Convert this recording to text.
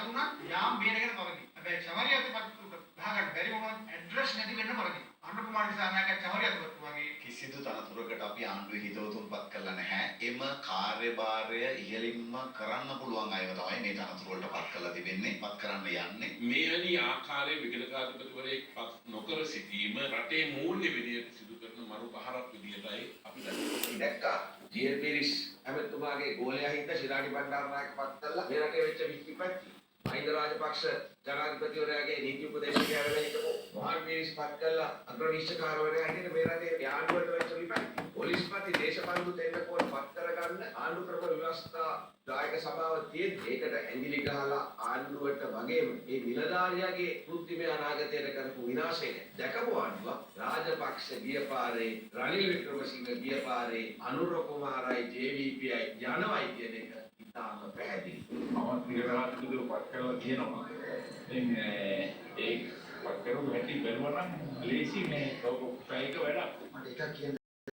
වුණා යාම් බේරගෙන පවතින. හැබැයි චමරියත් ගහකට බැරි වුණොත් ඇඩ්‍රස් නැති වෙන්න පවතින. අනුර කුමාර දිසානායක චමරියත් වගේ කිසිදු තනතුරකට අපි ආණ්ඩුවේ හිතවතුන්පත් කළා නැහැ. එම කාර්යභාරය ඉහළින්ම කරන්න පුළුවන් අයව තමයි මේ තනතුරු වලට පත් කරලා තිබෙන්නේ. පත් කරන්න යන්නේ. මෙවැනි ආකාරයේ විගණකාධිපතිවරයෙක් පත් නොකර සිටීම රටේ මූල්‍ය විදියට සිදු කරන මරු පහරක් විදියටයි අපි දන්නේ. දැක්කා ජීර්පිරිස් ඇමතුමාගේ ගෝලයා හින්දා ශිරාණි බණ්ඩාරනායක පත් කළා. මේ රටේ වෙච්ච විස්පත්ති මහින්ද රාජපක්ෂ ජනාධිපතිවරයාගේ නීති උපදේශකයා වෙලා හිටපු මොහන් පීරිස් පත් කළා. අග්‍රවීක්ෂකවරයා හිටියේ මේ රටේ ආණ්ඩුවට වෙච්ච විපත්ති. පොලිස්පති දේශපාලන දෙන්නකෝට පත් කරගන්න ආණ්ඩු ක්‍රම ව්‍යවස්ථා දායක සභාව තියෙද්දි ඒකට ඇඟිලි ගහලා ආණ්ඩුවට වගේම මේ නිලධාරියාගේ වෘත්තිමය අනාගතයට කරපු විනාශය දැකපු ආණ්ඩුව රාජපක්ෂ ගිය පාරේ රනිල් වික්‍රමසිංහ ගිය පාරේ අනුර කුමාරයි JVPයි යනවයි කියන එක ඉතාම පැහැදිලි. විගණකාධිපතිවරු පත් කරලා තියෙනවා. ඉතින් ඒ පත් කරපු හැටි බැලුවා නම් ලේසි මේ ප්‍රායෝගික වැඩක්. මට එකක් කියන්න